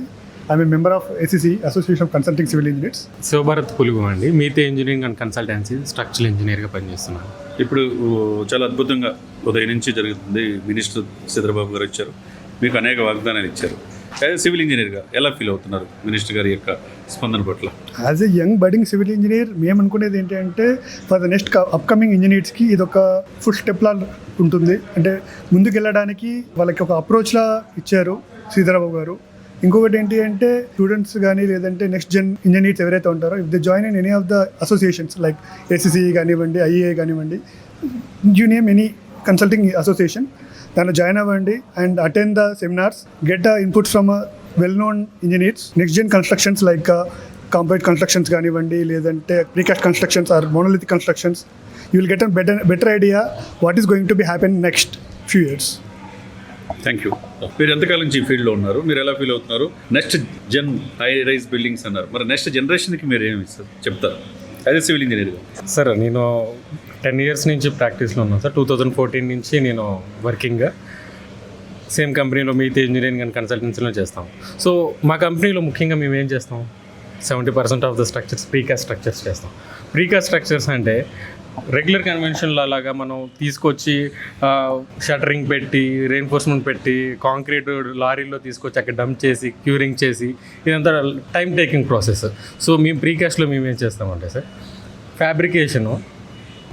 I'm a member of ACC, association of consulting civil engineers. Shivabharat Pulugu అండి, Meethe engineering and consultancy structural ఇంజనీర్గా పనిచేస్తున్నాను. ఇప్పుడు చాలా అద్భుతంగా ఉదయం నుంచి జరుగుతుంది. మినిస్టర్ శ్రీధర్బాబు గారు వచ్చారు, మీకు అనేక వాగ్దానాలు ఇచ్చారు. యాజ్ సివిల్ ఇంజనీర్గా ఎలా ఫీల్ అవుతున్నారు మినిస్టర్ గారి యొక్క స్పందన పట్ల? As a young budding civil engineer మేము అనుకునేది ఏంటంటే ఫర్ ద నెక్స్ట్ అప్కమింగ్ ఇంజనీర్స్కి ఇది ఒక ఫుడ్ స్టెప్లా ఉంటుంది. అంటే ముందుకు వెళ్ళడానికి వాళ్ళకి ఒక అప్రోచ్లా ఇచ్చారు శ్రీధర్బాబు గారు. ఇంకొకటి ఏంటి అంటే స్టూడెంట్స్ కానీ లేదంటే నెక్స్ట్ జన్ ఇంజనీర్స్ ఎవరైతే ఉంటారో, if they join in any of the associations like ACC కానివ్వండి, IEA కానివ్వండి, you name any consulting association, దాంట్లో జాయిన్ అవ్వండి and attend the seminars, get the inputs from well known engineers. Next gen constructions like compound constructions కానివ్వండి, లేదంటే precast constructions or monolithic constructions, you will get a better idea what is going to be happen next few years. Thank you. మీరు ఎంతకాలం నుంచి ఈ ఫీల్డ్లో ఉన్నారు, మీరు ఎలా ఫీల్ అవుతున్నారు? Next gen high rise buildings అన్నారు, మరి నెక్స్ట్ జనరేషన్కి మీరు ఏమి చెప్తారు యాజ్ ఎ సివిల్ ఇంజనీర్గా? సార్ నేను 10 years నుంచి ప్రాక్టీస్లో ఉన్నాను సార్. 2014 నుంచి నేను వర్కింగ్గా సేమ్ కంపెనీలో మీతే ఇంజనీరింగ్ అండ్ కన్సల్టెన్సీలో చేస్తాం. సో మా కంపెనీలో ముఖ్యంగా మేము ఏం చేస్తాం, 70% of the structures precast structures చేస్తాం. ప్రీకాస్ట్ స్ట్రక్చర్స్ అంటే రెగ్యులర్ కన్వెన్షన్లో అలాగా మనం తీసుకొచ్చి షటరింగ్ పెట్టి, రెయిన్ఫోర్స్మెంట్ పెట్టి, కాంక్రీట్ లారీలో తీసుకొచ్చి అక్కడ డంప్ చేసి, క్యూరింగ్ చేసి, ఇదంతా టైం టేకింగ్ ప్రాసెస్. సో మేము ప్రీకాస్ట్లో మేము ఏం చేస్తామంటే సార్, ఫ్యాబ్రికేషను,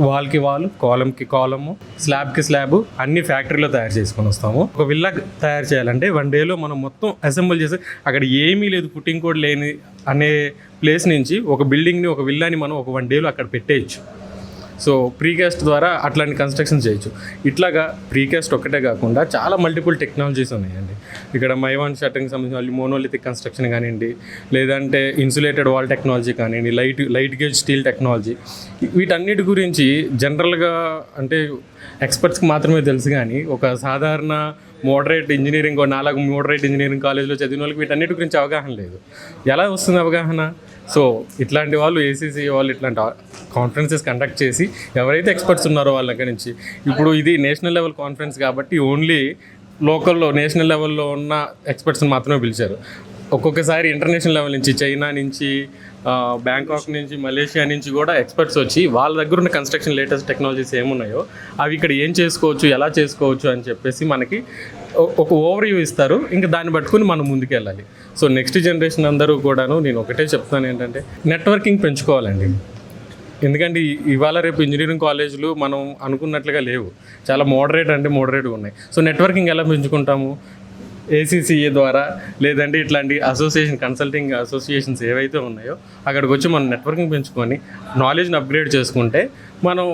వాల్కి వాల్, కాలంకి కాలము, స్లాబ్కి స్లాబ్ అన్ని ఫ్యాక్టరీలో తయారు చేసుకొని వస్తాము. ఒక విల్లా తయారు చేయాలంటే 1 dayలో మనం మొత్తం అసెంబుల్ చేసి, అక్కడ ఏమీ లేదు ఫుటింగ్ కోడ్ లేని అనే ప్లేస్ నుంచి ఒక బిల్డింగ్ని, ఒక విల్లాని మనం ఒక 1 dayలో అక్కడ పెట్టేయచ్చు. సో ప్రీకాస్ట్ ద్వారా అట్లాంటి కన్స్ట్రక్షన్ చేయొచ్చు. ఇట్లాగా ప్రీకాస్ట్ ఒక్కటే కాకుండా చాలా మల్టిపుల్ టెక్నాలజీస్ ఉన్నాయండి. ఇక్కడ మైవాన్ షట్టరింగ్ సంబంధించిన మోనోలిథిక్ కన్స్ట్రక్షన్ కానివ్వండి, లేదంటే ఇన్సులేటెడ్ వాల్ టెక్నాలజీ కానివ్వండి, లైట్ గేజ్ స్టీల్ టెక్నాలజీ, వీటన్నిటి గురించి జనరల్గా అంటే ఎక్స్పర్ట్స్కి మాత్రమే తెలుసు. కానీ ఒక సాధారణ మోడరేట్ ఇంజనీరింగ్, నాలుగు మోడరేట్ ఇంజనీరింగ్ కాలేజ్లో చదివిన వాళ్ళకి వీటన్నిటి గురించి అవగాహన లేదు. ఎలా వస్తుంది అవగాహన? సో ఇట్లాంటి వాళ్ళు ACC వాళ్ళు ఇట్లాంటి కాన్ఫరెన్సెస్ కండక్ట్ చేసి ఎవరైతే ఎక్స్పర్ట్స్ ఉన్నారో వాళ్ళ దగ్గర నుంచి, ఇప్పుడు ఇది నేషనల్ లెవెల్ కాన్ఫరెన్స్ కాబట్టి ఓన్లీ లోకల్లో నేషనల్ లెవెల్లో ఉన్న ఎక్స్పర్ట్స్ని మాత్రమే పిలిచారు. ఒక్కొక్కసారి ఇంటర్నేషనల్ లెవెల్ నుంచి, చైనా నుంచి, బ్యాంకాక్ నుంచి, మలేషియా నుంచి కూడా ఎక్స్పర్ట్స్ వచ్చి వాళ్ళ దగ్గర ఉన్న కన్స్ట్రక్షన్ లేటెస్ట్ టెక్నాలజీస్ ఏమున్నాయో అవి ఇక్కడ ఏం చేసుకోవచ్చు, ఎలా చేసుకోవచ్చు అని చెప్పేసి మనకి ఒక ఓవర్వ్యూ ఇస్తారు. ఇంకా దాన్ని పట్టుకుని మనం ముందుకెళ్ళాలి. సో నెక్స్ట్ జనరేషన్ అందరూ కూడాను నేను ఒకటే చెప్తాను ఏంటంటే, నెట్వర్కింగ్ పెంచుకోవాలండి. ఎందుకంటే ఇవాళ రేపు ఇంజనీరింగ్ కాలేజీలు మనం అనుకున్నట్లుగా లేవు, చాలా మోడరేట్గా ఉన్నాయి. సో నెట్వర్కింగ్ ఎలా పెంచుకుంటాము? ACCA ద్వారా, లేదంటే ఇట్లాంటి కన్సల్టింగ్ అసోసియేషన్స్ ఏవైతే ఉన్నాయో అక్కడికి వచ్చి మనం నెట్వర్కింగ్ పెంచుకొని నాలెడ్జ్ని అప్గ్రేడ్ చేసుకుంటే మనం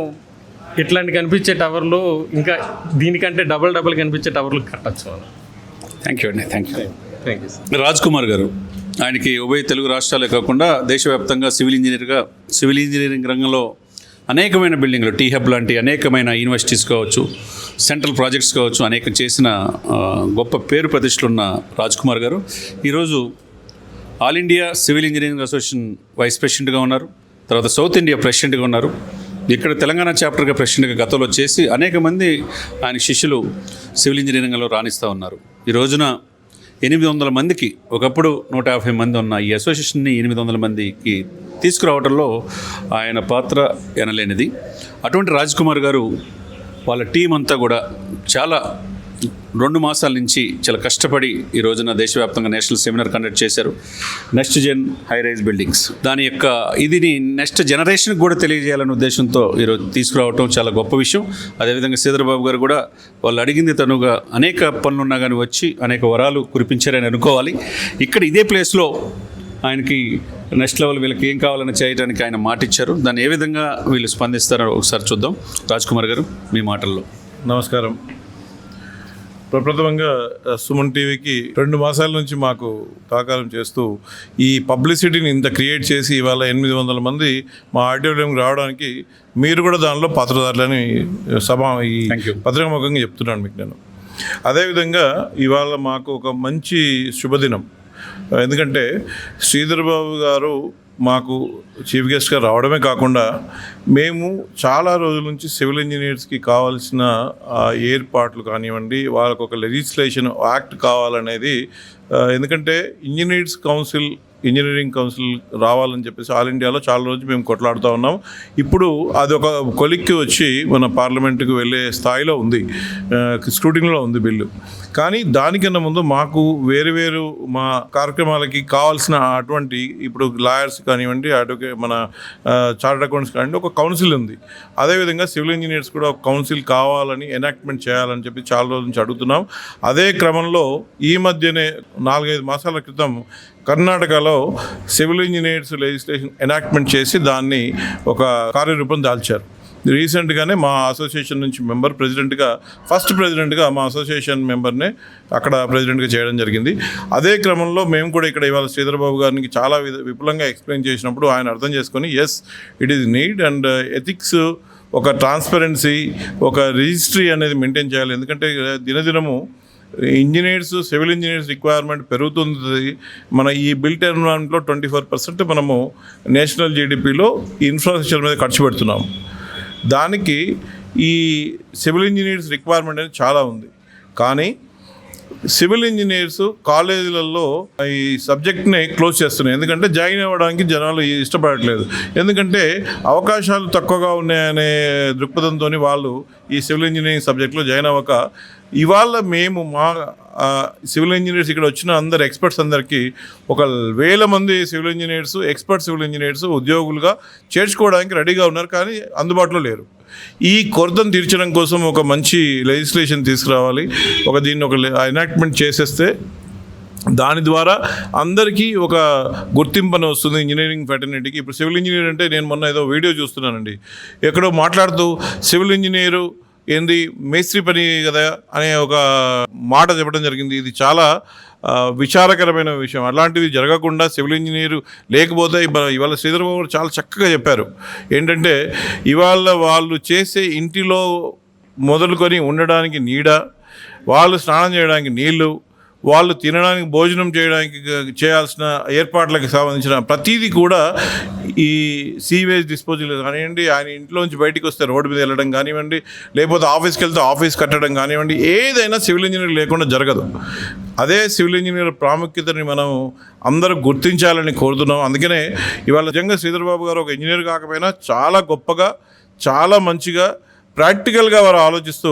ఇట్లాంటి కనిపించే టవర్లు ఇంకా దీనికంటే డబల్ కనిపించే టవర్లు కట్టచ్చు మనం. థ్యాంక్ యూ అండి. Thank you sir. Raj Kumar గారు, ఆయనకి ఉభయ తెలుగు రాష్ట్రాలే కాకుండా దేశవ్యాప్తంగా సివిల్ ఇంజనీరింగ్ రంగంలో అనేకమైన బిల్డింగ్లు, టీ హబ్ లాంటి అనేకమైన యూనివర్సిటీస్ కావచ్చు, సెంట్రల్ ప్రాజెక్ట్స్ కావచ్చు, అనేక చేసిన గొప్ప పేరు ప్రతిష్టలున్న రాజ్ కుమార్ గారు ఈరోజు all India civil engineering association vice ప్రెసిడెంట్గా ఉన్నారు. తర్వాత సౌత్ ఇండియా ప్రెసిడెంట్గా ఉన్నారు. ఇక్కడ తెలంగాణ చాప్టర్గా ప్రెసిడెంట్గా గతంలో చేసి అనేక మంది ఆయన శిష్యులు సివిల్ ఇంజనీరింగ్లో రాణిస్తూ ఉన్నారు. ఈ రోజున 800 మందికి, ఒకప్పుడు 150 మంది ఉన్న ఈ అసోసియేషన్ని 800 మందికి తీసుకురావడంలో ఆయన పాత్ర ఎనలేనిది. అటువంటి రాజ్ కుమార్ గారు వాళ్ళ టీం అంతా కూడా చాలా 2 మాసాల నుంచి చాలా కష్టపడి ఈ రోజున దేశవ్యాప్తంగా నేషనల్ సెమినార్ కండక్ట్ చేశారు. Next gen high rise buildings, దాని యొక్క ఇదిని నెక్స్ట్ జనరేషన్కి కూడా తెలియజేయాలనే ఉద్దేశంతో ఈరోజు తీసుకురావటం చాలా గొప్ప విషయం. అదేవిధంగా శ్రీధర్బాబు గారు కూడా వాళ్ళు అడిగింది తనుగా అనేక పనులు ఉన్నా కానీ వచ్చి అనేక వరాలు కురిపించారని అనుకోవాలి. ఇక్కడ ఇదే ప్లేస్లో ఆయనకి నెక్స్ట్ లెవెల్ వీళ్ళకి ఏం కావాలని చేయడానికి ఆయన మాట ఇచ్చారు. దాన్ని ఏ విధంగా వీళ్ళు స్పందిస్తారో ఒకసారి చూద్దాం. రాజ్ కుమార్ గారు, మీ మాటల్లో. నమస్కారం. ప్రప్రథమంగా సుమన్ టీవీకి 2 మాసాల నుంచి మాకు సహకారం చేస్తూ ఈ పబ్లిసిటీని ఇంత క్రియేట్ చేసి ఇవాళ 800 మంది మా ఆడిటోరియంకి రావడానికి మీరు కూడా దానిలో పాత్రధారులని ఈ పత్రికాముఖంగా చెప్తున్నాను మీకు నేను. అదేవిధంగా ఇవాళ మాకు ఒక మంచి శుభదినం. ఎందుకంటే శ్రీధర్ బాబు గారు మాకు చీఫ్ గెస్ట్గా రావడమే కాకుండా మేము చాలా రోజుల నుంచి సివిల్ ఇంజనీర్స్కి కావాల్సిన ఏర్పాట్లు కానివ్వండి, వాళ్ళకు ఒక లెజిస్లేషన్ యాక్ట్ కావాలనేది, ఎందుకంటే ఇంజనీరింగ్ కౌన్సిల్ రావాలని చెప్పేసి ఆల్ ఇండియాలో చాలా రోజు మేము కొట్లాడుతూ ఉన్నాం. ఇప్పుడు అది ఒక కొలిక్కి వచ్చి మన పార్లమెంటుకు వెళ్ళే స్థాయిలో ఉంది, స్క్రూటినీలో ఉంది బిల్లు. కానీ దానికన్నా ముందు మాకు వేరు మా కార్యక్రమాలకి కావాల్సిన అటువంటి ఇప్పుడు లాయర్స్ కానివ్వండి, మన చార్టర్డ్ అకౌంట్స్ కానివ్వండి, ఒక కౌన్సిల్ ఉంది. అదేవిధంగా సివిల్ ఇంజనీర్స్ కూడా ఒక కౌన్సిల్ కావాలని ఎనాక్ట్మెంట్ చేయాలని చెప్పి చాలా రోజుల నుంచి అడుగుతున్నాం. అదే క్రమంలో ఈ మధ్యనే 4-5 మాసాల క్రితం కర్ణాటకలో సివిల్ ఇంజనీర్స్ లెజిస్లేషన్ ఎనాక్ట్మెంట్ చేసి దాన్ని ఒక కార్యరూపం దాల్చారు. రీసెంట్గానే మా అసోసియేషన్ నుంచి ఫస్ట్ ప్రెసిడెంట్గా మా అసోసియేషన్ మెంబర్నే అక్కడ ప్రెసిడెంట్గా చేయడం జరిగింది. అదే క్రమంలో మేము కూడా ఇక్కడ ఇవాళ శ్రీధర్ బాబు గారికి చాలా విపులంగా ఎక్స్ప్లెయిన్ చేసినప్పుడు ఆయన అర్థం చేసుకొని yes it is need and ethics, ఒక ట్రాన్స్పరెన్సీ, ఒక రిజిస్ట్రీ అనేది మెయింటైన్ చేయాలి. ఎందుకంటే దినదినము సివిల్ ఇంజనీర్స్ రిక్వైర్మెంట్ పెరుగుతుంది. మన ఈ బిల్ట్ ఎన్విరాన్మెంట్లో 24% మనము నేషనల్ జీడిపిలో ఇన్ఫ్రాస్ట్రక్చర్ మీద ఖర్చు పెడుతున్నాం. దానికి ఈ సివిల్ ఇంజనీర్స్ రిక్వైర్మెంట్ అనేది చాలా ఉంది. కానీ సివిల్ ఇంజనీర్స్ కాలేజీలలో ఈ సబ్జెక్ట్ని క్లోజ్ చేస్తున్నాయి. ఎందుకంటే జాయిన్ అవ్వడానికి జనాలు ఇష్టపడట్లేదు. ఎందుకంటే అవకాశాలు తక్కువగా ఉన్నాయనే దృక్పథంతో వాళ్ళు ఈ సివిల్ ఇంజనీరింగ్ సబ్జెక్ట్లో జాయిన్ అవ్వక ఇవాళ మేము మా సివిల్ ఇంజనీర్స్ ఇక్కడ వచ్చిన అందరు ఎక్స్పర్ట్స్ అందరికీ 1,000 మంది ఎక్స్పర్ట్ సివిల్ ఇంజనీర్స్ ఉద్యోగులుగా చేర్చుకోవడానికి రెడీగా ఉన్నారు, కానీ అందుబాటులో లేరు. ఈ కొరతను తీర్చడం కోసం ఒక మంచి లెజిస్లేషన్ తీసుకురావాలి. దీన్ని ఒక ఎనాక్ట్మెంట్ చేసేస్తే దాని ద్వారా అందరికీ ఒక గుర్తింపు వస్తుంది ఇంజనీరింగ్ ఫ్యాటర్నిటీకి. ఇప్పుడు సివిల్ ఇంజనీర్ అంటే నేను మొన్న ఏదో వీడియో చూస్తున్నానండి, ఎక్కడో మాట్లాడుతూ సివిల్ ఇంజనీరు ఏంది మేస్త్రి పని కదా అనే ఒక మాట చెప్పడం జరిగింది. ఇది చాలా విచారకరమైన విషయం. అలాంటివి జరగకుండా సివిల్ ఇంజనీరు లేకపోతే ఇవాళ శ్రీధర్ బాబు చాలా చక్కగా చెప్పారు. ఏంటంటే ఇవాళ వాళ్ళు చేసే ఇంటిలో మొదలుకొని ఉండడానికి నీడ, వాళ్ళు స్నానం చేయడానికి నీళ్లు, వాళ్ళు తినడానికి భోజనం చేయడానికి చేయాల్సిన ఏర్పాట్లకు సంబంధించిన ప్రతిదీ కూడా ఈ సీవేజ్ డిస్పోజల్ కానివ్వండి, ఆయన ఇంట్లోంచి బయటికి వస్తే రోడ్డు మీద వెళ్ళడం కానివ్వండి, లేకపోతే ఆఫీస్కి వెళ్తే ఆఫీస్ కట్టడం కానివ్వండి, ఏదైనా సివిల్ ఇంజనీర్ లేకుండా జరగదు. అదే సివిల్ ఇంజనీర్ ప్రాముఖ్యతని మనం అందరూ గుర్తించాలని కోరుతున్నాం. అందుకనే ఇవాళ నిజంగా శ్రీధర్ బాబు గారు ఒక ఇంజనీర్ కాకపోయినా చాలా గొప్పగా, చాలా మంచిగా, ప్రాక్టికల్గా వారు ఆలోచిస్తూ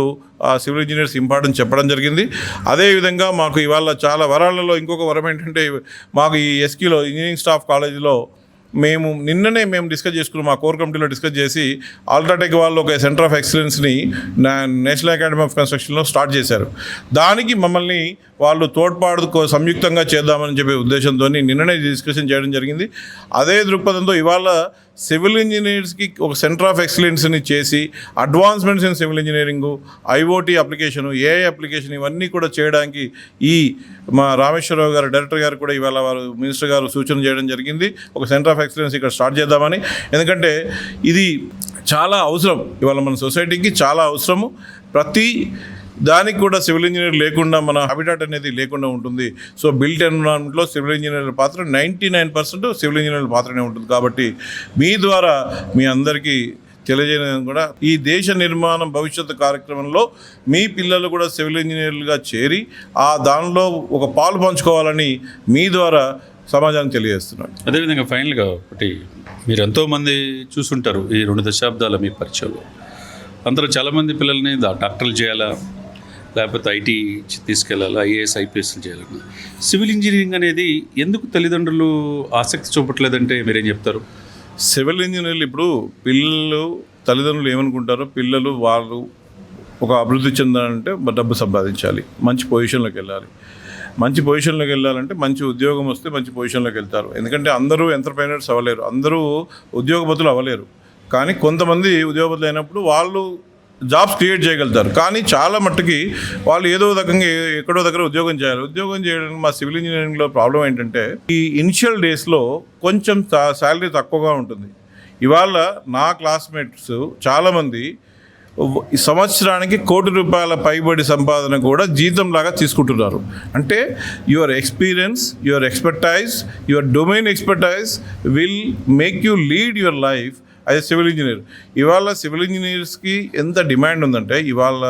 సివిల్ ఇంజనీర్స్ ఇంపార్టెన్స్ చెప్పడం జరిగింది. అదేవిధంగా మాకు ఇవాళ చాలా వరాలలో ఇంకొక వరం ఏంటంటే, మాకు ఈ ఎస్కీలో ఇంజనీరింగ్ స్టాఫ్ కాలేజీలో నిన్ననే మేము డిస్కస్ చేసుకున్నాం, మా కోర్ కమిటీలో డిస్కస్ చేసి అల్ట్రాటెక్ వాళ్ళు ఒక సెంటర్ ఆఫ్ ఎక్సలెన్స్ని నేషనల్ అకాడమీ ఆఫ్ కన్స్ట్రక్షన్లో స్టార్ట్ చేశారు. దానికి మమ్మల్ని వాళ్ళు తోడ్పాటు సంయుక్తంగా చేద్దామని చెప్పే ఉద్దేశంతో నిన్ననే డిస్కషన్ చేయడం జరిగింది. అదే దృక్పథంతో ఇవాళ సివిల్ ఇంజనీర్స్కి ఒక సెంటర్ ఆఫ్ ఎక్సలెన్స్ని చేసి advancements in civil engineering, IoT application, AI application ఇవన్నీ కూడా చేయడానికి మా రామేశ్వరరావు గారు డైరెక్టర్ గారు కూడా ఇవాళ వారు మినిస్టర్ గారు సూచన చేయడం జరిగింది. ఒక సెంటర్ ఆఫ్ ఎక్సలెన్స్ ఇక్కడ స్టార్ట్ చేద్దామని. ఎందుకంటే ఇది చాలా అవసరం, ఇవాళ మన సొసైటీకి చాలా అవసరము. ప్రతి దానికి కూడా సివిల్ ఇంజనీర్ లేకుండా మన హ్యాబిటాట్ అనేది లేకుండా ఉంటుంది. సో బిల్ట్ ఎన్విరాన్మెంట్లో సివిల్ ఇంజనీర్ల పాత్ర 99% సివిల్ ఇంజనీర్ల పాత్రనే ఉంటుంది. కాబట్టి మీ ద్వారా మీ అందరికీ తెలియజేయడం కూడా, ఈ దేశ నిర్మాణం భవిష్యత్తు కార్యక్రమంలో మీ పిల్లలు కూడా సివిల్ ఇంజనీర్లుగా చేరి దానిలో ఒక పాలు పంచుకోవాలని మీ ద్వారా సమాజానికి తెలియజేస్తున్నాను. అదేవిధంగా ఫైనల్గా ఒకటి, మీరు ఎంతోమంది చూసుంటారు ఈ 2 దశాబ్దాల మీ పరిచయంలో. అందరూ చాలామంది పిల్లల్ని డాక్టర్లు చేయాలా, లేకపోతే ఐటీ తీసుకెళ్ళాలా, ఐఏఎస్ ఐపీఎస్లు చేయాలన్నా, సివిల్ ఇంజనీరింగ్ అనేది ఎందుకు తల్లిదండ్రులు ఆసక్తి చూపట్లేదంటే మీరేం చెప్తారు? సివిల్ ఇంజనీర్లు ఇప్పుడు తల్లిదండ్రులు ఏమనుకుంటారో, పిల్లలు వాళ్ళు ఒక అభివృద్ధి చెందాలంటే డబ్బు సంపాదించాలి, మంచి పొజిషన్లోకి వెళ్ళాలి. మంచి పొజిషన్లోకి వెళ్ళాలంటే మంచి ఉద్యోగం వస్తే మంచి పొజిషన్లోకి వెళ్తారు. ఎందుకంటే అందరూ ఎంటర్ప్రైనర్స్ అవ్వలేరు, అందరూ ఉద్యోగపతులు అవ్వలేరు. కానీ కొంతమంది ఉద్యోగపతులు అయినప్పుడు వాళ్ళు జాబ్స్ క్రియేట్ చేయగలుగుతారు. కానీ చాలా మట్టుకి వాళ్ళు ఏదో రకంగా ఎక్కడో దగ్గర ఉద్యోగం చేయాలి. ఉద్యోగం చేయడానికి మా సివిల్ ఇంజనీరింగ్లో ప్రాబ్లం ఏంటంటే ఈ ఇనిషియల్ డేస్లో కొంచెం శాలరీ తక్కువగా ఉంటుంది. ఇవాళ నా క్లాస్మేట్స్ చాలామంది సంవత్సరానికి ₹1,00,00,000 పైబడి సంపాదన కూడా జీతంలాగా తీసుకుంటున్నారు. అంటే your experience, your expertise, your domain expertise will make you lead your life as civil engineer. ఇవాళ సివిల్ ఇంజనీర్స్కి ఎంత డిమాండ్ ఉందంటే ఇవాళ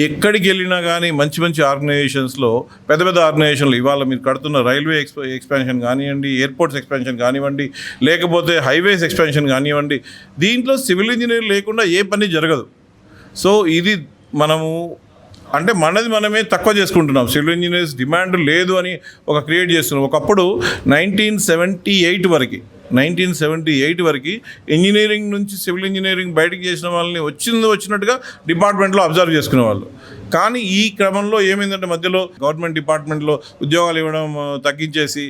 ఎక్కడికి వెళ్ళినా కానీ మంచి మంచి ఆర్గనైజేషన్స్లో పెద్ద పెద్ద ఆర్గనైజేషన్లు ఇవాళ మీరు కడుతున్న రైల్వే ఎక్స్పాన్షన్ కానివ్వండి, ఎయిర్పోర్ట్స్ ఎక్స్పాన్షన్ కానివ్వండి, లేకపోతే హైవేస్ ఎక్స్పాన్షన్ కానివ్వండి, దీంట్లో సివిల్ ఇంజనీర్ లేకుండా ఏ పని జరగదు. సో ఇది మనము అంటే మనమే తక్కువ చేసుకుంటున్నాం. సివిల్ ఇంజనీర్స్ డిమాండ్ లేదు అని క్రియేట్ చేస్తున్నాం. ఒకప్పుడు 1978 వరకు ఇంజనీరింగ్ నుంచి సివిల్ ఇంజనీరింగ్ బయటకు చేసిన వాళ్ళని వచ్చినట్టుగా డిపార్ట్మెంట్లో అబ్జర్వ్ చేసుకునే వాళ్ళు. కానీ ఈ క్రమంలో ఏమైందంటే మధ్యలో గవర్నమెంట్ డిపార్ట్మెంట్లో ఉద్యోగాలు ఇవ్వడం తగ్గించేసి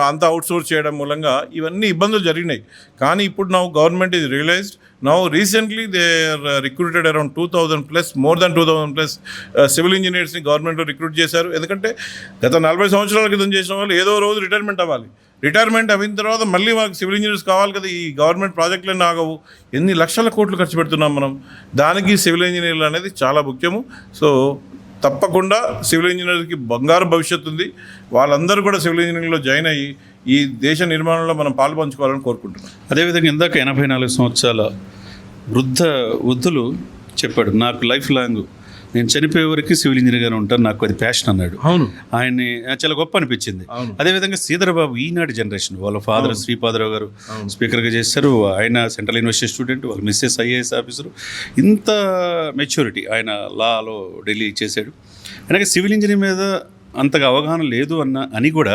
అంతా అవుట్సోర్స్ చేయడం మూలంగా ఇవన్నీ ఇబ్బందులు జరిగినాయి. కానీ ఇప్పుడు government is realised. Now recently they are recruited around 2,000+, more than 2,000+ civil ఇంజనీర్స్ని గవర్నమెంట్లో రిక్రూట్ చేశారు. ఎందుకంటే గత 40 సంవత్సరాల క్రితం చేసిన వాళ్ళు ఏదో రోజు రిటైర్మెంట్ అవ్వాలి. రిటైర్మెంట్ అయిన తర్వాత మళ్ళీ మనకు సివిల్ ఇంజనీర్స్ కావాలి కదా. ఈ గవర్నమెంట్ ప్రాజెక్టులన్నీ ఆగవు. ఎన్ని లక్షల కోట్లు ఖర్చు పెడుతున్నాం మనం. దానికి సివిల్ ఇంజనీర్లు అనేది చాలా ముఖ్యము. సో తప్పకుండా సివిల్ ఇంజనీర్కి బంగారు భవిష్యత్తు ఉంది. వాళ్ళందరూ కూడా సివిల్ ఇంజనీరింగ్లో జాయిన్ అయ్యి ఈ దేశ నిర్మాణంలో మనం పాలు పంచుకోవాలని కోరుకుంటున్నాం. అదేవిధంగా ఇందాక 84 సంవత్సరాల వృద్ధులు చెప్పాడు, నాకు లైఫ్ లాంగ్ నేను చనిపోయే వరకు సివిల్ ఇంజనీర్గానే ఉంటాను, నాకు అది ప్యాషన్ అన్నాడు. అవును, ఆయన్ని చాలా గొప్ప అనిపించింది. అదేవిధంగా శ్రీధరబాబు ఈనాటి జనరేషన్, వాళ్ళ ఫాదర్ శ్రీపాదరావు గారు స్పీకర్గా చేశారు. ఆయన సెంట్రల్ యూనివర్సిటీ స్టూడెంట్, వాళ్ళ మిస్సెస్ ఐఏఎస్ ఆఫీసరు. ఇంత మెచ్యూరిటీ ఆయన లాలో ఢిల్లీ చేశాడు. అలాగే సివిల్ ఇంజనీర్ మీద అంతగా అవగాహన లేదు అని కూడా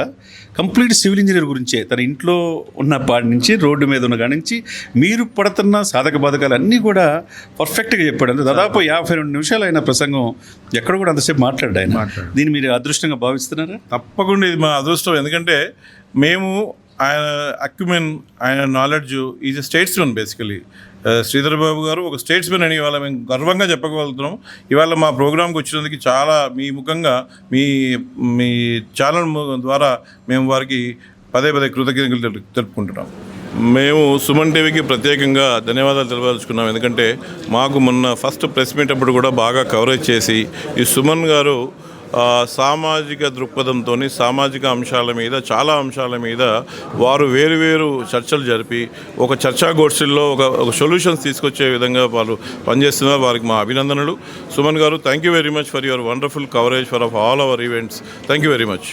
కంప్లీట్ సివిల్ ఇంజనీర్ గురించే తన ఇంట్లో ఉన్న పాడి నుంచి రోడ్డు మీద ఉన్న కాడి నుంచి మీరు పడుతున్న సాధక బాధకాలు అన్నీ కూడా పర్ఫెక్ట్గా చెప్పాడు. అంటే దాదాపు 52 నిమిషాలు ఆయన ప్రసంగం ఎక్కడ కూడా అంతసేపు మాట్లాడాడు ఆయన. దీన్ని మీరు అదృష్టంగా భావిస్తున్నారా? తప్పకుండా ఇది మా అదృష్టం. ఎందుకంటే మేము ఆయన అక్యుమెన్, ఆయన knowledge is a statesmen. Basically Sridhar Babu garu ఒక స్టేట్స్మెన్ అని ఇవాళ మేము గర్వంగా చెప్పగలుగుతున్నాం. ఇవాళ మా ప్రోగ్రాంకి వచ్చినందుకు చాలా మీ ముఖంగా మీ ఛానల్ ద్వారా మేము వారికి పదే కృతజ్ఞతలు తెలుపుకుంటున్నాం. మేము సుమన్ టీవీకి ప్రత్యేకంగా ధన్యవాదాలు తెలపదలుచుకున్నాం. ఎందుకంటే మాకు మొన్న ఫస్ట్ ప్రెస్ మీట్ అప్పుడు కూడా బాగా కవరేజ్ చేసి ఈ సుమన్ గారు సామాజిక దృక్పథంతో సామాజిక అంశాల మీద చాలా అంశాల మీద వారు వేరు చర్చలు జరిపి ఒక చర్చా గోష్ఠిల్లో ఒక సొల్యూషన్స్ తీసుకొచ్చే విధంగా వాళ్ళు పనిచేస్తున్నారు. వారికి మా అభినందనలు. సుమన్ గారు, thank you very much for your wonderful coverage for all our events. Thank you very much.